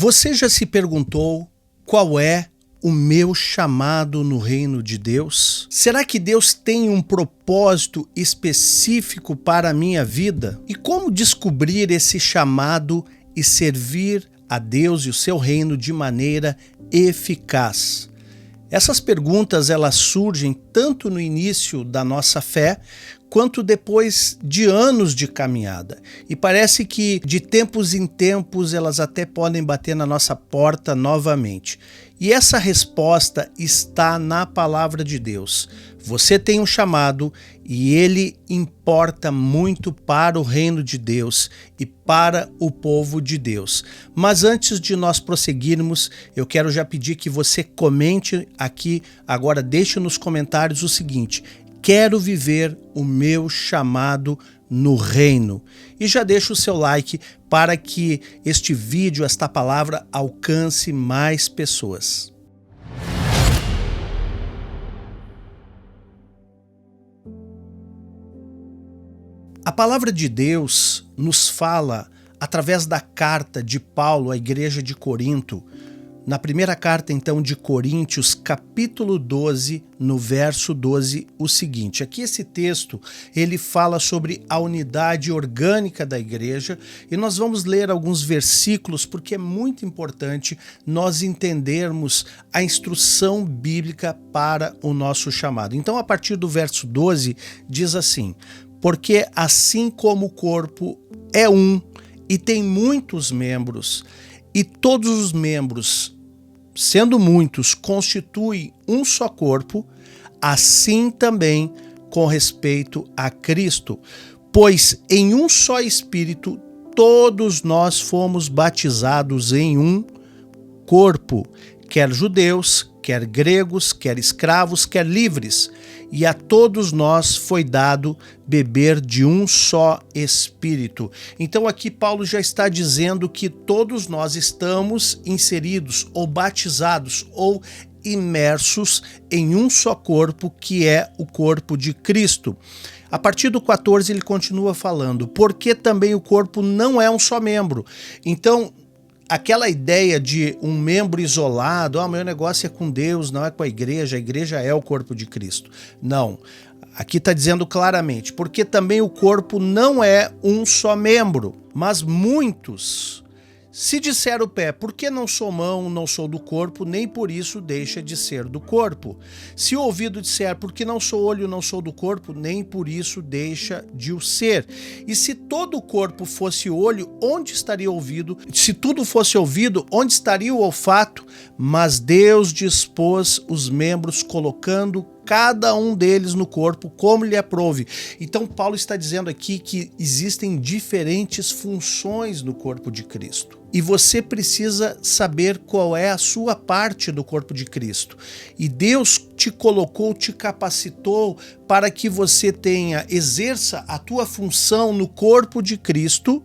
Você já se perguntou qual é o meu chamado no reino de Deus? Será que Deus tem um propósito específico para a minha vida? E como descobrir esse chamado e servir a Deus e o seu reino de maneira eficaz? Essas perguntas elas surgem tanto no início da nossa fé, quanto depois de anos de caminhada. E parece que de tempos em tempos elas até podem bater na nossa porta novamente. E essa resposta está na palavra de Deus. Você tem um chamado e ele importa muito para o reino de Deus e para o povo de Deus. Mas antes de nós prosseguirmos, eu quero já pedir que você comente aqui, agora deixe nos comentários o seguinte: quero viver o meu chamado no reino. E já deixa o seu like para que este vídeo, esta palavra, alcance mais pessoas. A palavra de Deus nos fala através da carta de Paulo à igreja de Corinto, na primeira carta, então, de Coríntios, capítulo 12, no verso 12, o seguinte. Aqui esse texto, ele fala sobre a unidade orgânica da igreja e nós vamos ler alguns versículos porque é muito importante nós entendermos a instrução bíblica para o nosso chamado. Então, a partir do verso 12, diz assim: porque assim como o corpo é um e tem muitos membros, e todos os membros, sendo muitos, constituem um só corpo, assim também com respeito a Cristo. Pois em um só Espírito todos nós fomos batizados em um corpo, quer judeus, quer gregos, quer escravos, quer livres, e a todos nós foi dado beber de um só Espírito. Então aqui Paulo já está dizendo que todos nós estamos inseridos ou batizados ou imersos em um só corpo, que é o corpo de Cristo. A partir do 14 ele continua falando, porque também o corpo não é um só membro. Então, aquela ideia de um membro isolado, meu negócio é com Deus, não é com a igreja é o corpo de Cristo. Não, aqui está dizendo claramente, porque também o corpo não é um só membro, mas muitos. Se disser o pé, por que não sou mão, não sou do corpo, nem por isso deixa de ser do corpo. Se o ouvido disser, porque não sou olho, não sou do corpo, nem por isso deixa de o ser. E se todo o corpo fosse olho, onde estaria o ouvido? Se tudo fosse ouvido, onde estaria o olfato? Mas Deus dispôs os membros, colocando cada um deles no corpo como lhe aprouve. Então Paulo está dizendo aqui que existem diferentes funções no corpo de Cristo. E você precisa saber qual é a sua parte do corpo de Cristo. E Deus te colocou, te capacitou para que você exerça a tua função no corpo de Cristo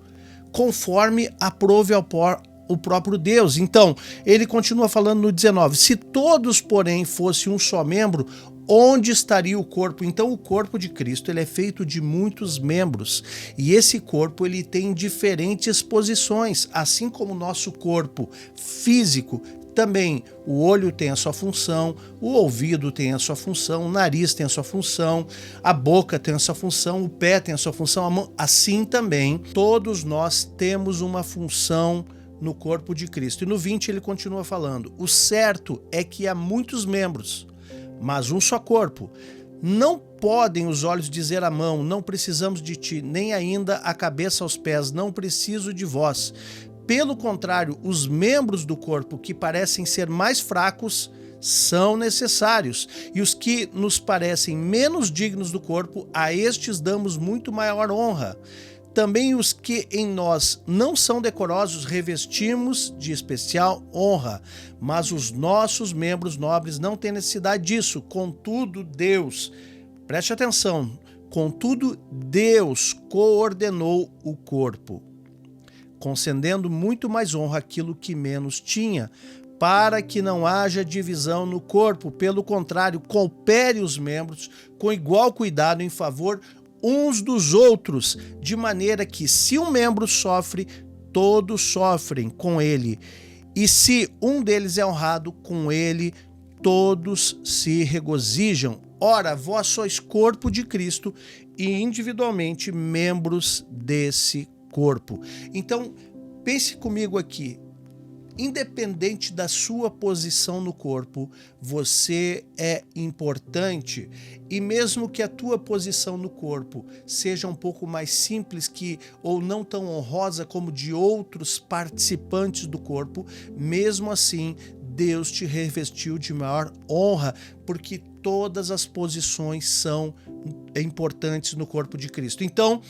conforme aprove o próprio Deus. Então, ele continua falando no 19, se todos, porém, fossem um só membro, onde estaria o corpo? Então, o corpo de Cristo ele é feito de muitos membros e esse corpo ele tem diferentes posições, assim como o nosso corpo físico. Também o olho tem a sua função, o ouvido tem a sua função, o nariz tem a sua função, a boca tem a sua função, o pé tem a sua função, a mão. Assim também, todos nós temos uma função no corpo de Cristo. E no 20 ele continua falando, o certo é que há muitos membros, mas um só corpo. Não podem os olhos dizer à mão, não precisamos de ti, nem ainda a cabeça aos pés, não preciso de vós. Pelo contrário, os membros do corpo que parecem ser mais fracos são necessários, e os que nos parecem menos dignos do corpo, a estes damos muito maior honra. Também os que em nós não são decorosos revestimos de especial honra, mas os nossos membros nobres não têm necessidade disso. Contudo, Deus, preste atenção, contudo, Deus coordenou o corpo, concedendo muito mais honra àquilo que menos tinha, para que não haja divisão no corpo. Pelo contrário, coopere os membros com igual cuidado em favor uns dos outros, de maneira que se um membro sofre, todos sofrem com ele. E se um deles é honrado, com ele todos se regozijam. Ora, vós sois corpo de Cristo e individualmente membros desse corpo. Então, pense comigo aqui. Independente da sua posição no corpo, você é importante, e mesmo que a tua posição no corpo seja um pouco mais simples ou não tão honrosa como de outros participantes do corpo, mesmo assim Deus te revestiu de maior honra, porque todas as posições são importantes no corpo de Cristo. Então,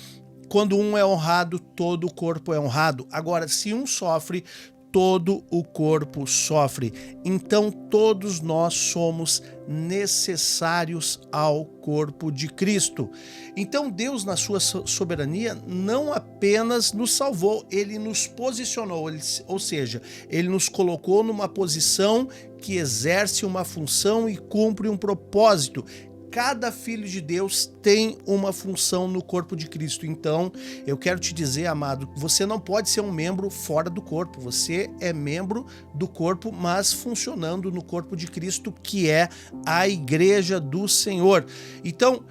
quando um é honrado, todo o corpo é honrado. Agora, se um sofre, todo o corpo sofre. Então todos nós somos necessários ao corpo de Cristo. Então Deus, na sua soberania, não apenas nos salvou, ele nos posicionou, ou seja, ele nos colocou numa posição que exerce uma função e cumpre um propósito. Cada filho de Deus tem uma função no corpo de Cristo. Então, eu quero te dizer, amado, você não pode ser um membro fora do corpo. Você é membro do corpo, mas funcionando no corpo de Cristo, que é a igreja do Senhor. Então,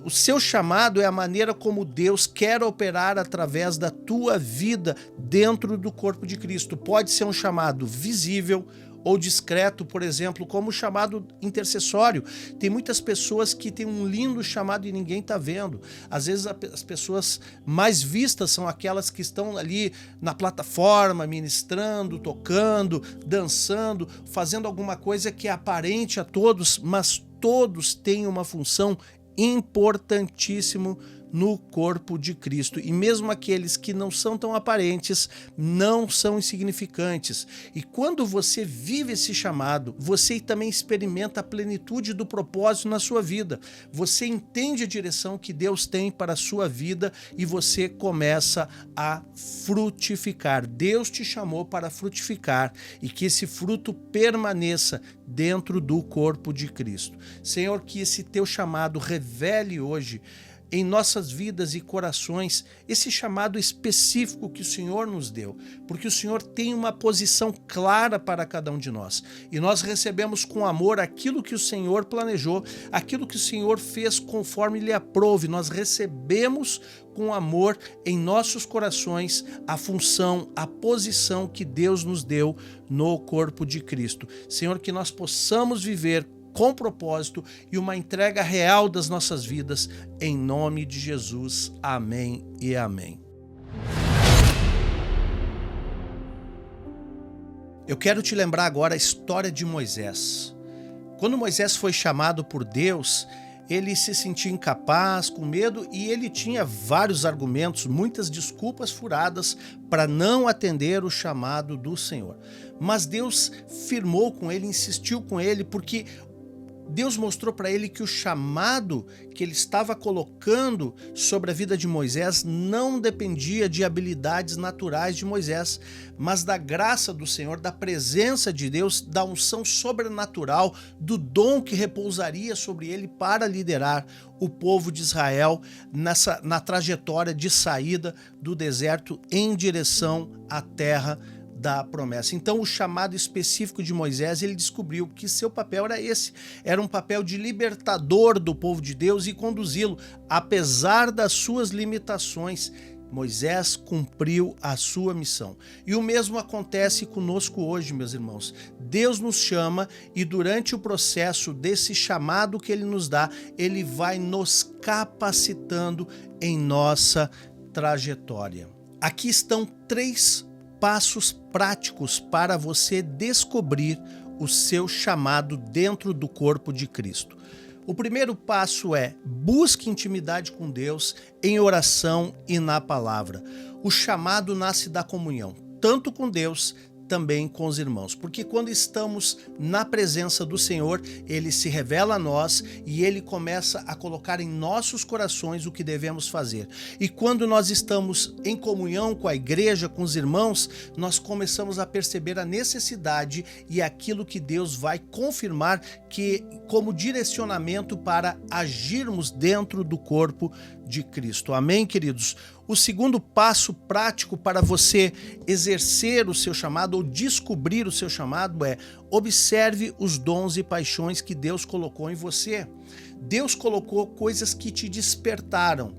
o seu chamado é a maneira como Deus quer operar através da tua vida dentro do corpo de Cristo. Pode ser um chamado visível ou discreto, por exemplo, como o chamado intercessório. Tem muitas pessoas que têm um lindo chamado e ninguém está vendo. Às vezes as pessoas mais vistas são aquelas que estão ali na plataforma, ministrando, tocando, dançando, fazendo alguma coisa que é aparente a todos, mas todos têm uma função importantíssima no corpo de Cristo. E mesmo aqueles que não são tão aparentes, não são insignificantes. E quando você vive esse chamado, você também experimenta a plenitude do propósito na sua vida. Você entende a direção que Deus tem para a sua vida e você começa a frutificar. Deus te chamou para frutificar e que esse fruto permaneça dentro do corpo de Cristo. Senhor, que esse teu chamado revele hoje em nossas vidas e corações esse chamado específico que o Senhor nos deu, porque o Senhor tem uma posição clara para cada um de nós, e nós recebemos com amor aquilo que o Senhor planejou, aquilo que o Senhor fez conforme lhe aprouve. Nós recebemos com amor em nossos corações a função, a posição que Deus nos deu no corpo de Cristo. Senhor, que nós possamos viver com propósito e uma entrega real das nossas vidas, em nome de Jesus. Amém e amém. Eu quero te lembrar agora a história de Moisés. Quando Moisés foi chamado por Deus, ele se sentia incapaz, com medo, e ele tinha vários argumentos, muitas desculpas furadas para não atender o chamado do Senhor. Mas Deus firmou com ele, insistiu com ele, porque Deus mostrou para ele que o chamado que ele estava colocando sobre a vida de Moisés não dependia de habilidades naturais de Moisés, mas da graça do Senhor, da presença de Deus, da unção sobrenatural, do dom que repousaria sobre ele para liderar o povo de Israel na trajetória de saída do deserto em direção à terra da promessa. Então, o chamado específico de Moisés, ele descobriu que seu papel era esse, era um papel de libertador do povo de Deus e conduzi-lo, apesar das suas limitações. Moisés cumpriu a sua missão. E o mesmo acontece conosco hoje, meus irmãos. Deus nos chama e durante o processo desse chamado que ele nos dá, ele vai nos capacitando em nossa trajetória. Aqui estão 3 passos práticos para você descobrir o seu chamado dentro do corpo de Cristo. O primeiro passo é: busque intimidade com Deus em oração e na palavra. O chamado nasce da comunhão, tanto com Deus, também com os irmãos, porque quando estamos na presença do Senhor, ele se revela a nós e ele começa a colocar em nossos corações o que devemos fazer. E quando nós estamos em comunhão com a igreja, com os irmãos, nós começamos a perceber a necessidade e aquilo que Deus vai confirmar que como direcionamento para agirmos dentro do corpo de Cristo. Amém, queridos? O segundo passo prático para você exercer o seu chamado ou descobrir o seu chamado é: observe os dons e paixões que Deus colocou em você. Deus colocou coisas que te despertaram.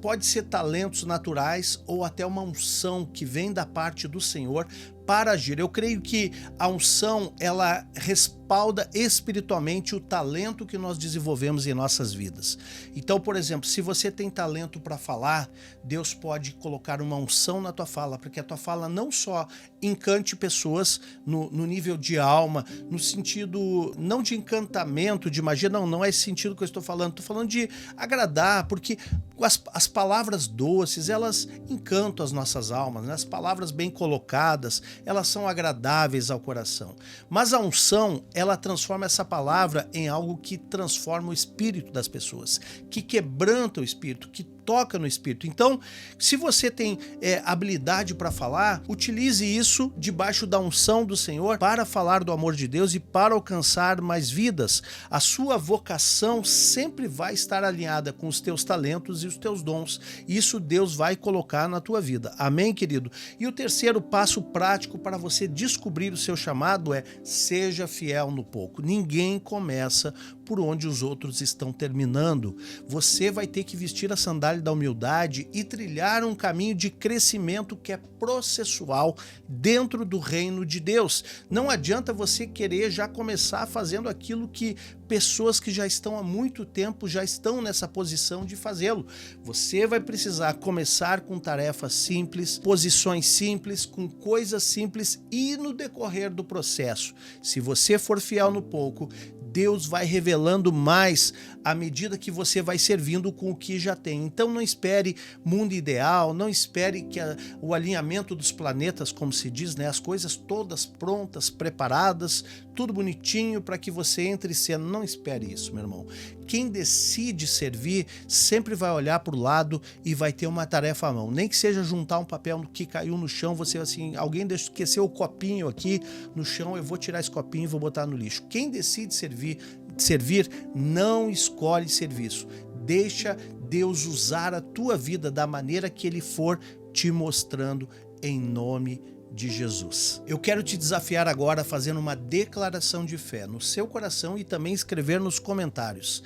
Pode ser talentos naturais ou até uma unção que vem da parte do Senhor para agir. Eu creio que a unção, ela respalda espiritualmente o talento que nós desenvolvemos em nossas vidas. Então, por exemplo, se você tem talento para falar, Deus pode colocar uma unção na tua fala, para que a tua fala não só encante pessoas no nível de alma, no sentido não de encantamento, de magia, não é esse sentido que eu estou falando de agradar, porque as palavras doces, elas encantam as nossas almas, né? As palavras bem colocadas, elas são agradáveis ao coração. Mas a unção, ela transforma essa palavra em algo que transforma o espírito das pessoas, que quebranta o espírito, que toca no espírito. Então, se você tem habilidade para falar, utilize isso debaixo da unção do Senhor para falar do amor de Deus e para alcançar mais vidas. A sua vocação sempre vai estar alinhada com os teus talentos e os teus dons. Isso Deus vai colocar na tua vida. Amém, querido? E o terceiro passo prático para você descobrir o seu chamado é: seja fiel no pouco. Ninguém começa por onde os outros estão terminando. Você vai ter que vestir a sandália da humildade e trilhar um caminho de crescimento que é processual dentro do reino de Deus. Não adianta você querer já começar fazendo aquilo que pessoas que já estão há muito tempo já estão nessa posição de fazê-lo. Você vai precisar começar com tarefas simples, posições simples, com coisas simples e no decorrer do processo, se você for fiel no pouco, Deus vai revelando mais à medida que você vai servindo com o que já tem. Então não espere mundo ideal, não espere que o alinhamento dos planetas, como se diz, né, as coisas todas prontas, preparadas, tudo bonitinho para que você entre em cena. Não espere isso, meu irmão. Quem decide servir sempre vai olhar para o lado e vai ter uma tarefa à mão. Nem que seja juntar um papel que caiu no chão, você assim, alguém esqueceu o copinho aqui no chão, eu vou tirar esse copinho e vou botar no lixo. Quem decide servir não escolhe serviço. Deixa Deus usar a tua vida da maneira que Ele for te mostrando, em nome de Jesus. Eu quero te desafiar agora fazendo uma declaração de fé no seu coração e também escrever nos comentários: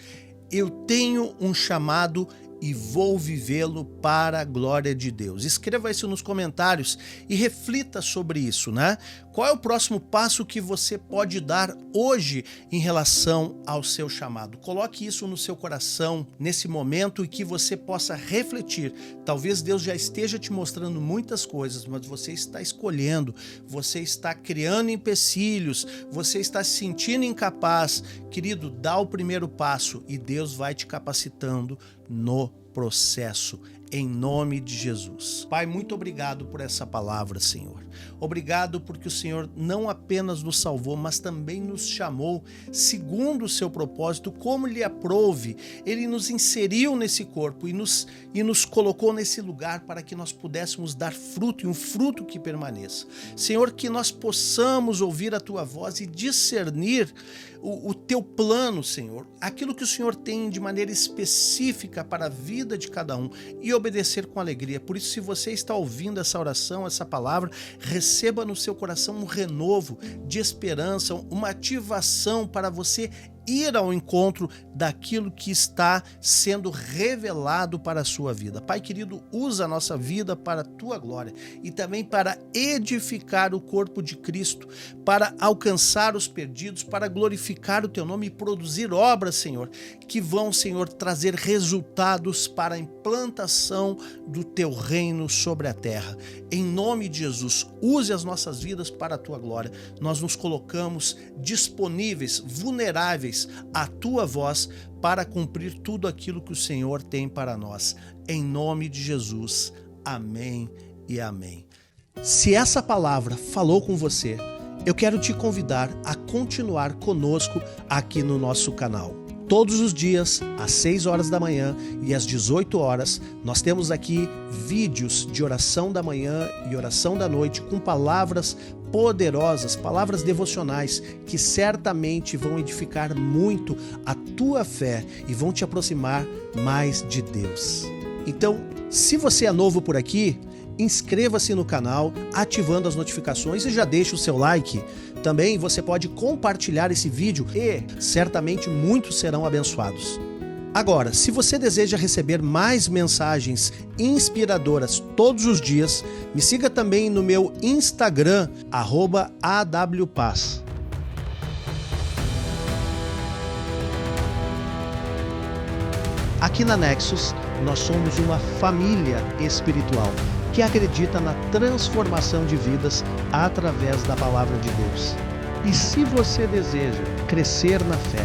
eu tenho um chamado e vou vivê-lo para a glória de Deus. Escreva isso nos comentários e reflita sobre isso, né? Qual é o próximo passo que você pode dar hoje em relação ao seu chamado? Coloque isso no seu coração nesse momento e que você possa refletir. Talvez Deus já esteja te mostrando muitas coisas, mas você está escolhendo, você está criando empecilhos, você está se sentindo incapaz. Querido, dá o primeiro passo e Deus vai te capacitando no processo, em nome de Jesus. Pai, muito obrigado por essa palavra, Senhor. Obrigado porque o Senhor não apenas nos salvou, mas também nos chamou segundo o seu propósito, como lhe aprouve. Ele nos inseriu nesse corpo e nos colocou nesse lugar para que nós pudéssemos dar fruto, e um fruto que permaneça. Senhor, que nós possamos ouvir a tua voz e discernir o teu plano, Senhor, aquilo que o Senhor tem de maneira específica para a vida de cada um, e obedecer com alegria. Por isso, se você está ouvindo essa oração, essa palavra, receba no seu coração um renovo de esperança, uma ativação para você ir ao encontro daquilo que está sendo revelado para a sua vida. Pai querido, usa a nossa vida para a tua glória e também para edificar o corpo de Cristo, para alcançar os perdidos, para glorificar o teu nome e produzir obras, Senhor, que vão, Senhor, trazer resultados para a implantação do teu reino sobre a terra. Em nome de Jesus, use as nossas vidas para a tua glória. Nós nos colocamos disponíveis, vulneráveis à tua voz para cumprir tudo aquilo que o Senhor tem para nós. Em nome de Jesus. Amém e amém. Se essa palavra falou com você, eu quero te convidar a continuar conosco aqui no nosso canal. Todos os dias, às 6 horas da manhã e às 18 horas, nós temos aqui vídeos de oração da manhã e oração da noite com palavras poderosas, palavras devocionais que certamente vão edificar muito a tua fé e vão te aproximar mais de Deus. Então, se você é novo por aqui, inscreva-se no canal, ativando as notificações e já deixe o seu like. Também você pode compartilhar esse vídeo e certamente muitos serão abençoados. Agora, se você deseja receber mais mensagens inspiradoras todos os dias, me siga também no meu Instagram, @awpaz. Aqui na Nexus, nós somos uma família espiritual que acredita na transformação de vidas através da Palavra de Deus. E se você deseja crescer na fé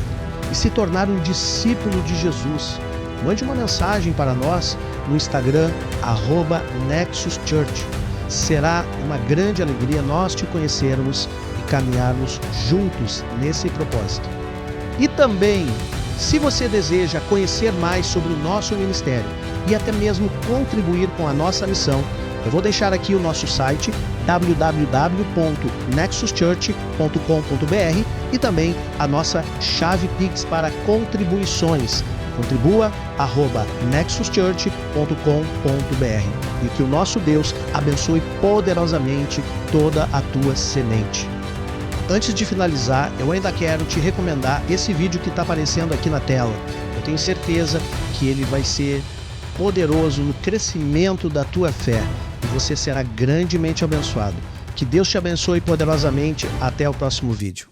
e se tornar um discípulo de Jesus, mande uma mensagem para nós no Instagram, @NexusChurch. Será uma grande alegria nós te conhecermos e caminharmos juntos nesse propósito. E também, se você deseja conhecer mais sobre o nosso ministério e até mesmo contribuir com a nossa missão, eu vou deixar aqui o nosso site www.nexuschurch.com.br e também a nossa chave Pix para contribuições. Contribua @nexuschurch.com.br e que o nosso Deus abençoe poderosamente toda a tua semente. Antes de finalizar, eu ainda quero te recomendar esse vídeo que está aparecendo aqui na tela. Eu tenho certeza que ele vai ser poderoso no crescimento da tua fé e você será grandemente abençoado. Que Deus te abençoe poderosamente. Até o próximo vídeo.